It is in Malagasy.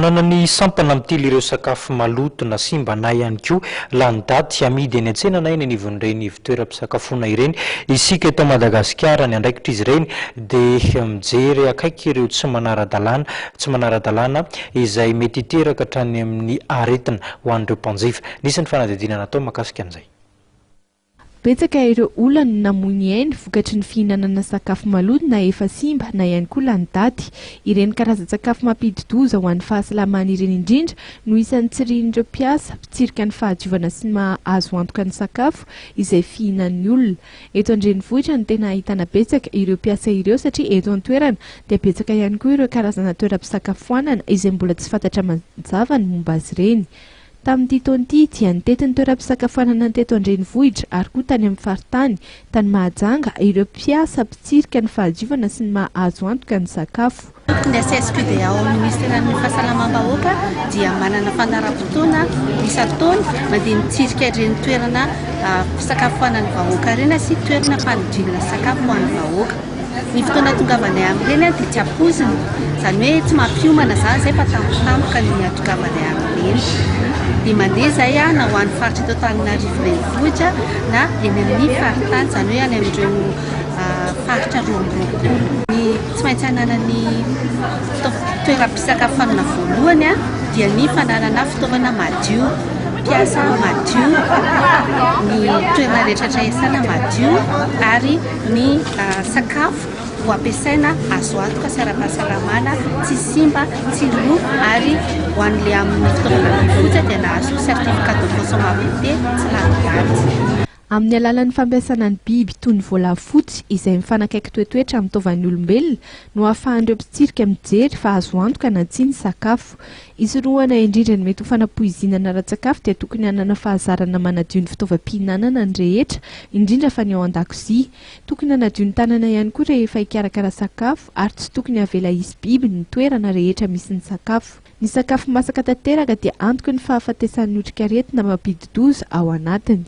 Nanany sampana mitily ireo sakafo maloto na simba na ihany koa lany daty amidy eny an-tsena na eny anivon'ireny fitoeram-pisakafoana ireny. Isika eto Madagasikara ny andraikitra izy ireny dia mijery akaiky ireo tsy manara-dalàna izay mety hiteraka hatrany amin'ny aretina ho an'ireo mpanjifa. Nisy ny fanadidinana atao mahakasika an'izay. Betsaka ireo olona no namono ainy vokatry ny fihinanana sakafo maloto na efa simba na ihany koa lany daty. Ireny karazan-tsakafo mampidi-doza ho an'ny fahasalamana ireny indrindra no isan'ny tsirian'ireo mpiasa mpitsirika ny fahadiovana sy ny mahazo antoka ny sakafo izay fihinan'ny olona. Eto an-drenivohitra no tena ahitana betsaka ireo mpiasa ireo satria eto an-toerana dia betsaka ihany koa ireo karazana toeram-pisakafoanana izay mbola tsy fantatra mazava ny momba azy ireny. Tamin'ity taon'ity dia nitetin'ny toeram-pisakafoanana teto an-drenivohitra ary koa tany amin'ny faritany tany Mahajanga ireo mpiasa mpitsirika ny fahadiovana sy ny mahazo antoka ny sakafo. Ny SSQD ao Ministeran'ny Fahasalamam-bahoaka dia manana fandaharam-potoana isan-taona mandeha mitsirika ireny toerana fisakafoanan'ny vahoaka ireny sy toerana fanodinana sakafo ho an'ny vahoaka. Ny fotoana tongavanay amin'ireny dia tsy ampoizina, izany hoe tsy mampiomana izany izay fa tampotampoka ny atongavanay amin'ireny. Dia mandeha izay na ho an'ny faritra eto Antananarivo renivohitra na eny amin'ny faritany, izany hoe any amin'ireo faritra roa amby roapolo. Ny tsy maintsy hananany toeram-pisakafoanana voalohany dia ny fananana fitaovana madio, mpiasa madio, ny toerana rehetra traesana madio ary ny sakafo ho ampiasaina azo antoka sy ara-pahasalamana, tsy simba, tsy lo ary ho an'ilay amin'ny fitaovana mivoja dia nahazo certificat de consommabilité tsy lany daty. Amin'ny alalan'ny fampiasana ny biby toy ny voalafotsy izay mifanakaiky toetoetra amin'ny taovan'ny olombelona no ahafahan'ireo mpitsirika mijery fa azo antoka na tsy ny sakafo. Isorohana indrindra ny mety ho fanapoizinana ara-tsakafo dia tokony hanana fahazarana manadio ny fitaovam-pihinanana ny rehetra, indrindra fa ny ao an-dakozia. Tokony hanadio ny tanana ihany koa rehefa hikarakara sakafo ary tsy tokony havela hisy biby ny toerana rehetra misy ny sakafo. Ny sakafo masaka tanteraka dia antoky ny fahafatesan'ny otrikaretina mampidi-doza ao anatiny.